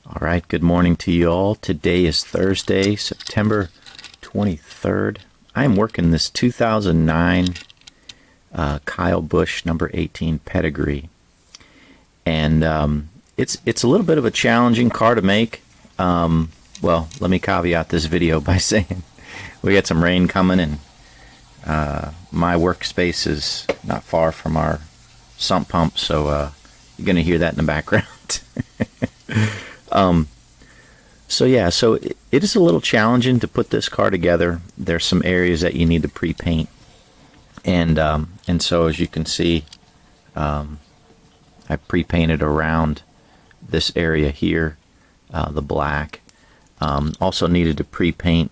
All right, good morning to you all. Today is Thursday, September 23rd. I am working this 2009 Kyle Busch number 18 Pedigree. And it's a little bit of a challenging car to make. Well, let me caveat this video by saying we got some rain coming, and my workspace is not far from our sump pump, so you're going to hear that in the background. So it is a little challenging to put this car together. There's some areas that you need to pre-paint, and so as you can see, I pre-painted around this area here, the black. Also needed to pre-paint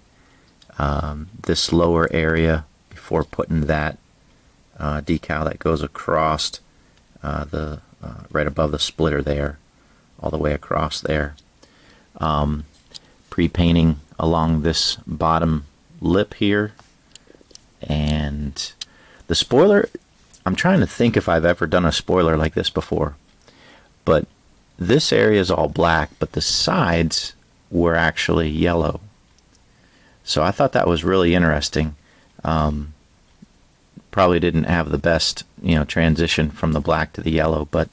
this lower area before putting that decal that goes across the right above the splitter there, all the way across there. Pre-painting along this bottom lip here, and the spoiler, I'm trying to think if I've ever done a spoiler like this before, but this area is all black, but the sides were actually yellow. So I thought that was really interesting. Probably didn't have the best, transition from the black to the yellow, but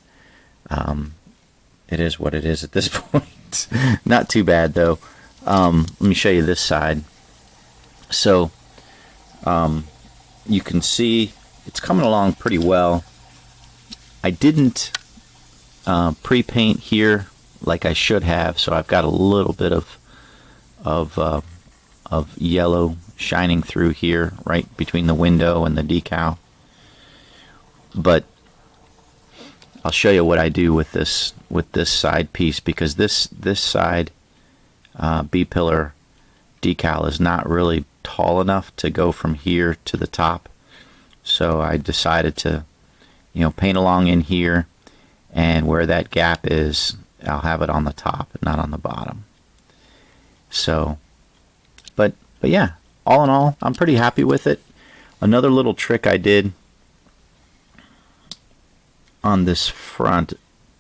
it is what it is at this point. Not too bad though. Let me show you this side. So you can see it's coming along pretty well. I didn't pre-paint here like I should have, so I've got a little bit of yellow shining through here, right between the window and the decal. But I'll show you what I do with this side piece, because this side B-pillar decal is not really tall enough to go from here to the top. So I decided to, paint along in here, and where that gap is, I'll have it on the top, not on the bottom. So, but yeah, all in all, I'm pretty happy with it. Another little trick I did on this front,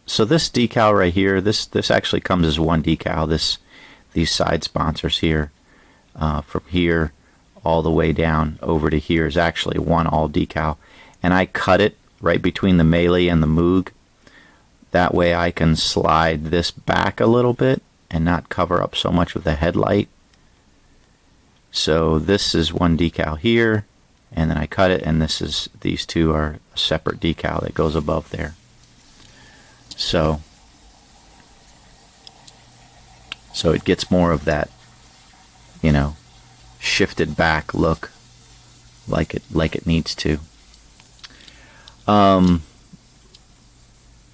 so this decal right here, this actually comes as one decal. These side sponsors here, from here all the way down over to here, is actually one all decal, and I cut it right between the melee and the Moog. That way I can slide this back a little bit and not cover up so much with the headlight. So this is one decal here, and then I cut it, and these two are a separate decal that goes above there. So it gets more of that, shifted back look, like it needs to. The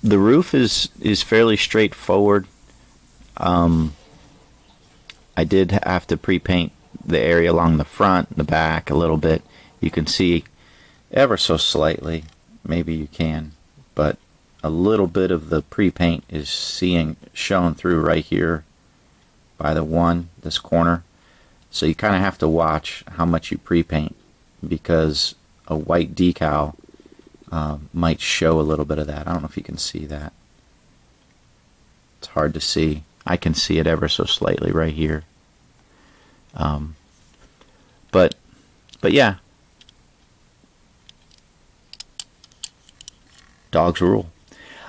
roof is fairly straightforward. I did have to pre-paint the area along the front and the back a little bit. You can see ever so slightly, maybe you can, but a little bit of the pre-paint is shown through right here by this corner. So you kind of have to watch how much you pre-paint, because a white decal might show a little bit of that. I don't know if you can see that. It's hard to see. I can see it ever so slightly right here. But yeah, dogs rule.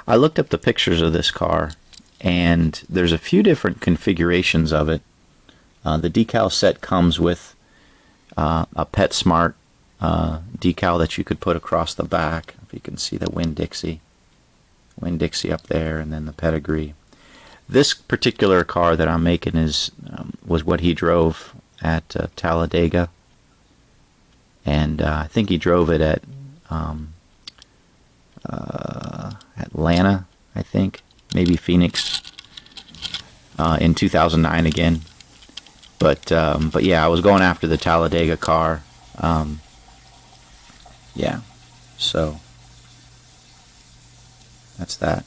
I looked up the pictures of this car, and there's a few different configurations of it. The decal set comes with a PetSmart decal that you could put across the back. If you can see the Winn-Dixie up there, and then the Pedigree. This particular car that I'm making was what he drove at Talladega, and I think he drove it at Atlanta, I think, maybe Phoenix, in 2009 again. But yeah, I was going after the Talladega car. Yeah, so that's that.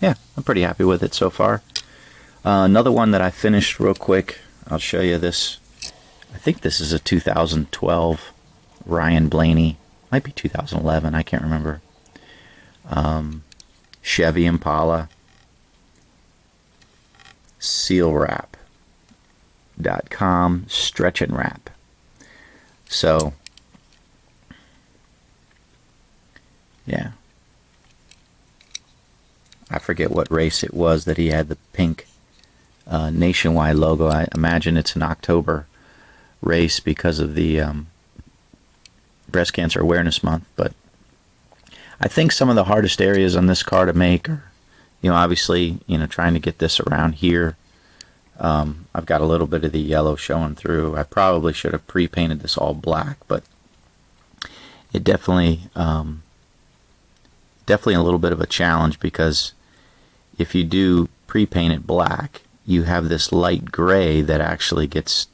Yeah, I'm pretty happy with it so far. Another one that I finished real quick, I'll show you this. I think this is a 2012 Ryan Blaney. Might be 2011, I can't remember. Chevy Impala. sealwrap.com stretch and wrap. So yeah, I forget what race it was that he had the pink nationwide logo. I imagine it's an October race because of the Breast Cancer Awareness Month. But I think some of the hardest areas on this car to make are, obviously, trying to get this around here. I've got a little bit of the yellow showing through. I probably should have pre-painted this all black, but it definitely a little bit of a challenge, because if you do pre-paint it black, you have this light gray that actually gets,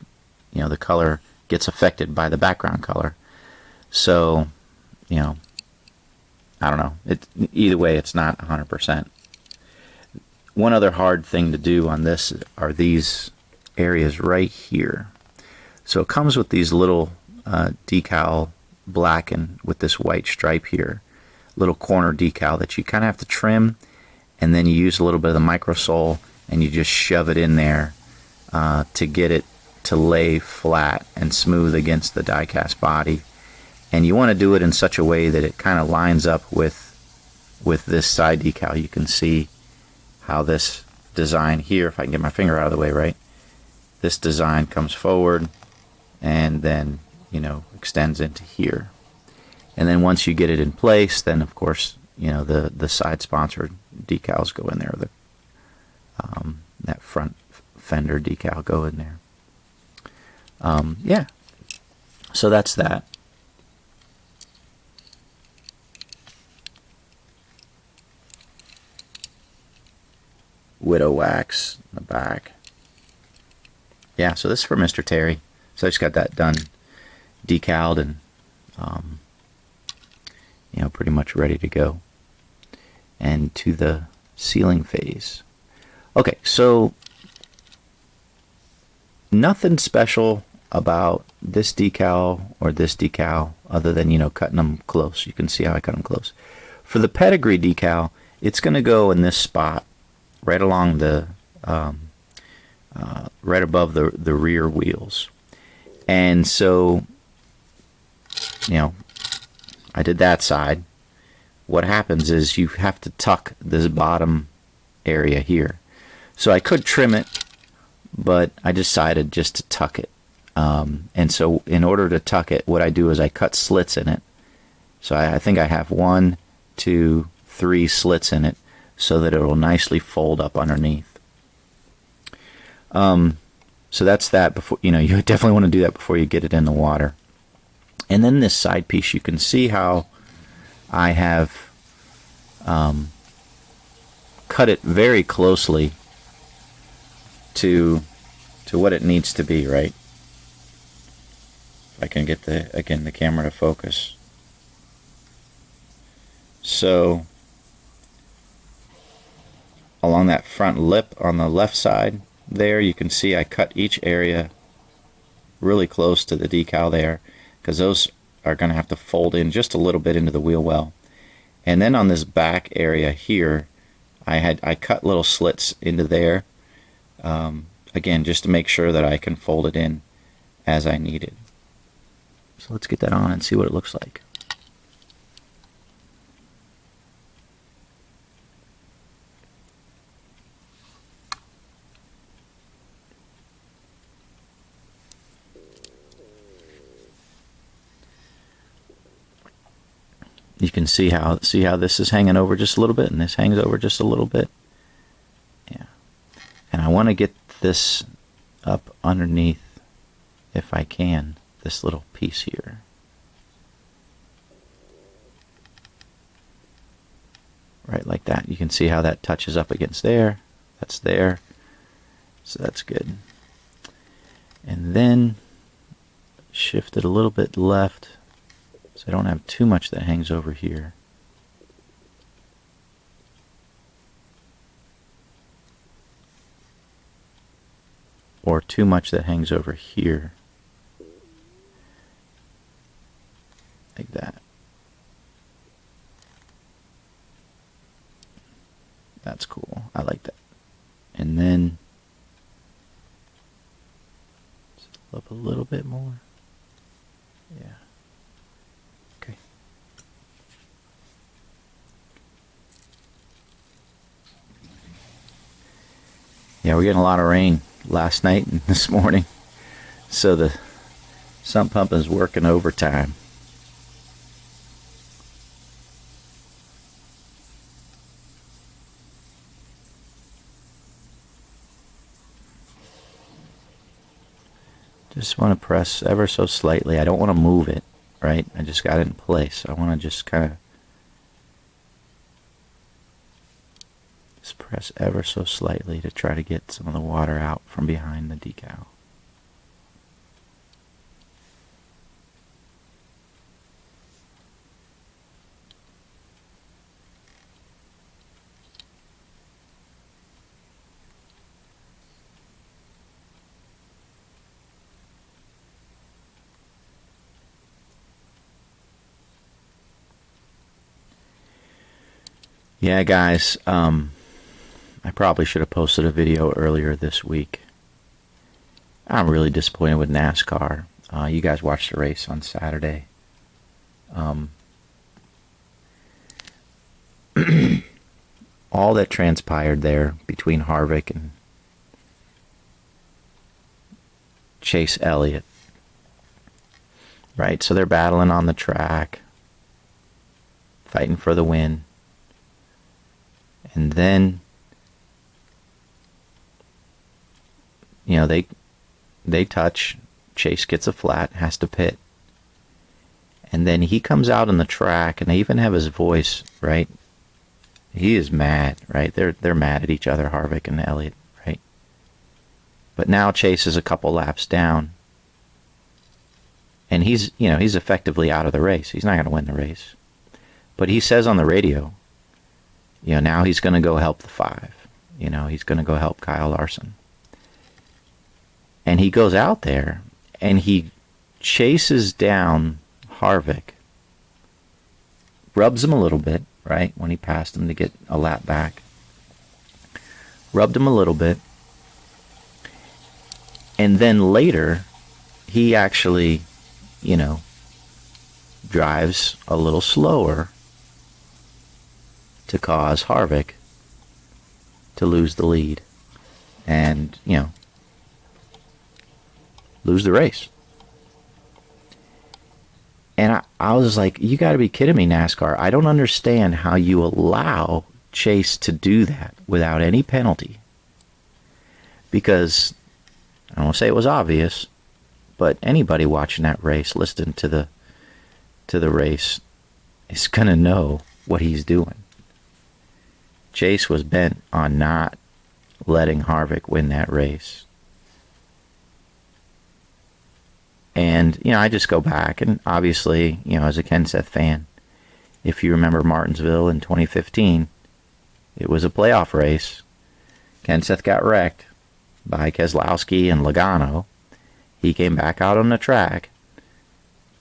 the color gets affected by the background color. So, I don't know. Either way, it's not 100%. One other hard thing to do on this are these areas right here. So it comes with these little decal black and with this white stripe here, little corner decal that you kind of have to trim, and then you use a little bit of the microsole and you just shove it in there to get it to lay flat and smooth against the die-cast body. And you want to do it in such a way that it kind of lines up with this side decal. You can see how this design here, if I can get my finger out of the way, right? This design comes forward and then, extends into here. And then once you get it in place, then of course, the side sponsored decals go in there. That front fender decal go in there. Yeah. So that's that. Widow wax in the back. Yeah, so this is for Mr. Terry. So I just got that done, decaled, and pretty much ready to go. And to the sealing phase. Okay, so nothing special about this decal or this decal other than, cutting them close. You can see how I cut them close. For the Pedigree decal, it's going to go in this spot right along the right above the rear wheels. And so, I did that side. What happens is you have to tuck this bottom area here. So I could trim it, but I decided just to tuck it. And so in order to tuck it, what I do is I cut slits in it. So I think I have 1, 2, 3 slits in it, so that it will nicely fold up underneath. So that's that. Before you definitely want to do that before you get it in the water. And then this side piece, you can see how I have cut it very closely to what it needs to be, right? If I can get the camera to focus. So along that front lip on the left side there, you can see I cut each area really close to the decal there, because those are going to have to fold in just a little bit into the wheel well. And then on this back area here, I cut little slits into there, again, just to make sure that I can fold it in as I need it. So let's get that on and see what it looks like. You can see how this is hanging over just a little bit, and this hangs over just a little bit. Yeah. And I want to get this up underneath, if I can, this little piece here. Right like that. You can see how that touches up against there. That's there. So that's good. And then shift it a little bit left, so I don't have too much that hangs over here. Or too much that hangs over here. Like that. That's cool. I like that. And then up a little bit more. Yeah. Okay. Yeah, we're getting a lot of rain last night and this morning, so the sump pump is working overtime. Just want to press ever so slightly. I don't want to move it, right? I just got it in place. I want to just kind of just press ever so slightly to try to get some of the water out from behind the decal. Yeah, guys, I probably should have posted a video earlier this week. I'm really disappointed with NASCAR. You guys watched the race on Saturday. All that transpired there between Harvick and Chase Elliott, right? So they're battling on the track, fighting for the win. And then, you know, they touch. Chase gets a flat, has to pit. And then he comes out on the track, and they even have his voice, right? He is mad, right? They're mad at each other, Harvick and Elliott, right? But now Chase is a couple laps down, and he's effectively out of the race. He's not going to win the race. But he says on the radio, now he's going to go help the 5. He's going to go help Kyle Larson. And he goes out there, and he chases down Harvick, rubs him a little bit, right, when he passed him to get a lap back. Rubbed him a little bit. And then later, he actually, drives a little slower to cause Harvick to lose the lead and, lose the race. And I was like, you got to be kidding me, NASCAR. I don't understand how you allow Chase to do that without any penalty. Because, I don't want to say it was obvious, but anybody watching that race, listening to the race, is going to know what he's doing. Chase was bent on not letting Harvick win that race. And, I just go back, and obviously, as a Kenseth fan, if you remember Martinsville in 2015, it was a playoff race. Kenseth got wrecked by Keselowski and Logano. He came back out on the track,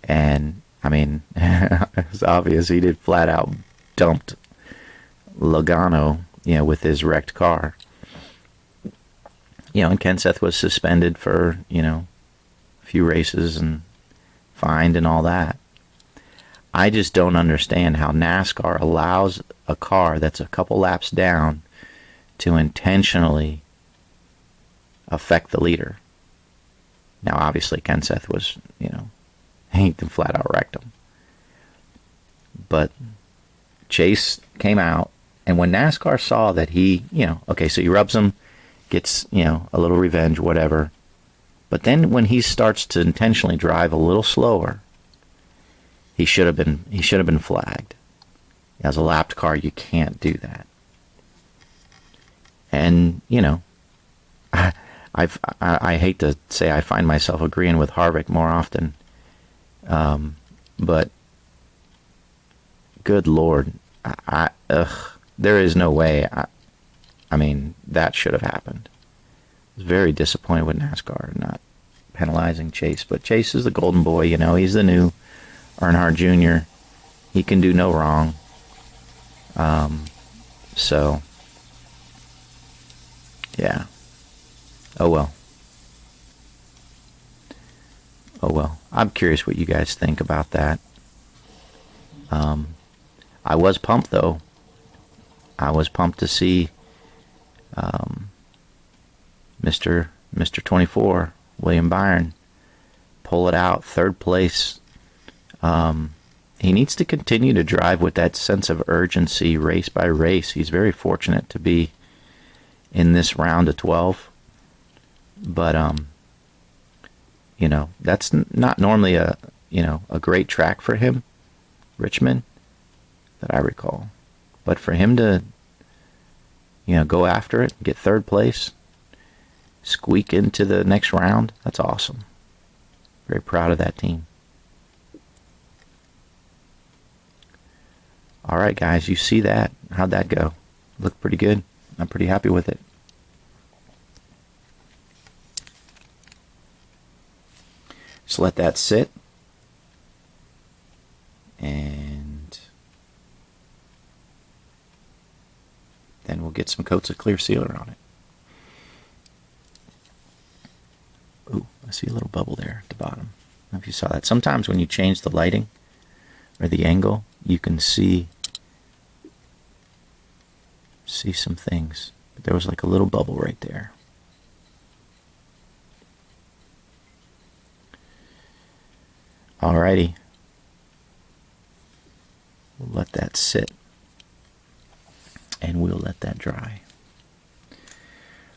and, it's obvious he did flat out dumped Logano, with his wrecked car. And Kenseth was suspended for, a few races and fined and all that. I just don't understand how NASCAR allows a car that's a couple laps down to intentionally affect the leader. Now, obviously, Kenseth was, he flat out wrecked him. But Chase came out, and when NASCAR saw that he, so he rubs him, gets, a little revenge, whatever. But then when he starts to intentionally drive a little slower, he should have been flagged. As a lapped car, you can't do that. And, I hate to say I find myself agreeing with Harvick more often, but good Lord, there is no way. That should have happened. I was very disappointed with NASCAR not penalizing Chase, but Chase is the golden boy. He's the new Earnhardt Jr. He can do no wrong. So, yeah. Oh well. I'm curious what you guys think about that. I was pumped, though. I was pumped to see Mr. 24, William Byron, pull it out, third place. He needs to continue to drive with that sense of urgency, race by race. He's very fortunate to be in this round of 12. But, you know, that's not normally a great track for him, Richmond, that I recall. But for him to, go after it, get third place, squeak into the next round, that's awesome. Very proud of that team. All right, guys, you see that? How'd that go? Looked pretty good. I'm pretty happy with it. Just let that sit. And then we'll get some coats of clear sealer on it. Ooh, I see a little bubble there at the bottom. I don't know if you saw that. Sometimes when you change the lighting or the angle, you can see some things. But there was like a little bubble right there. Alrighty. We'll let that sit. And we'll let that dry.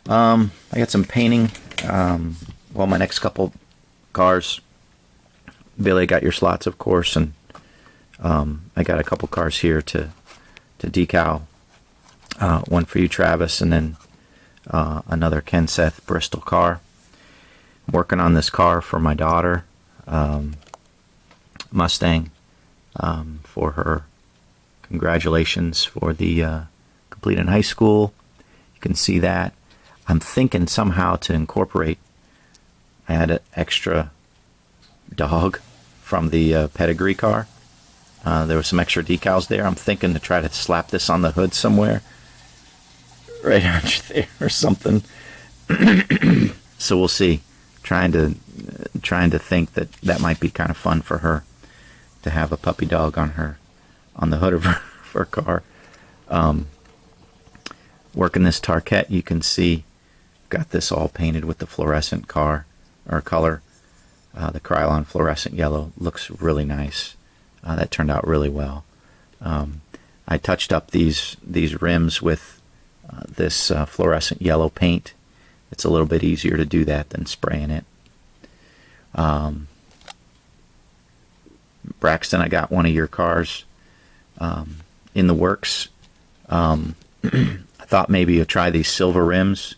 I got some painting. My next couple cars. Billy got your slots, of course, and I got a couple cars here to decal. One for you, Travis, and then another Ken Seth Bristol car. I'm working on this car for my daughter, Mustang, for her. Congratulations for the completing high school. You can see that. I'm thinking somehow to incorporate. I had an extra dog from the Pedigree car. There was some extra decals there. I'm thinking to try to slap this on the hood somewhere, right under there or something. So we'll see. Trying to think that might be kind of fun for her to have a puppy dog on the hood of her car. Working this Tarkett, you can see got this all painted with the fluorescent color. The Krylon fluorescent yellow looks really nice. That turned out really well. I touched up these rims with this fluorescent yellow paint. It's a little bit easier to do that than spraying it. Braxton, I got one of your cars in the works. I thought maybe you'd try these silver rims.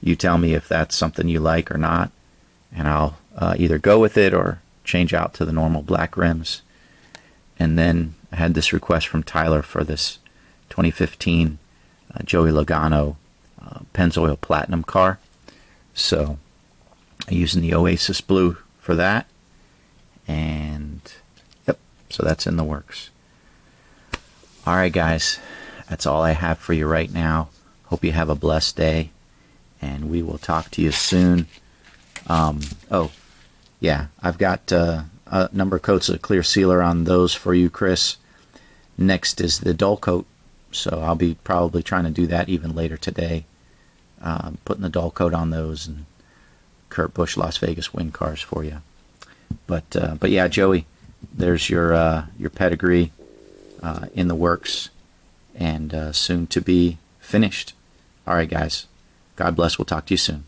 You tell me if that's something you like or not, and I'll either go with it or change out to the normal black rims. And then I had this request from Tyler for this 2015 Joey Logano Pennzoil Platinum car. So I'm using the Oasis Blue for that. And yep, so that's in the works. All right, guys, that's all I have for you right now. Hope you have a blessed day, and we will talk to you soon. I've got a number of coats of clear sealer on those for you, Chris. Next is the dull coat, so I'll be probably trying to do that even later today. Putting the dull coat on those, and Kurt Busch Las Vegas win cars for you. But yeah, Joey, there's your Pedigree in the works and soon to be finished. All right, guys. God bless. We'll talk to you soon.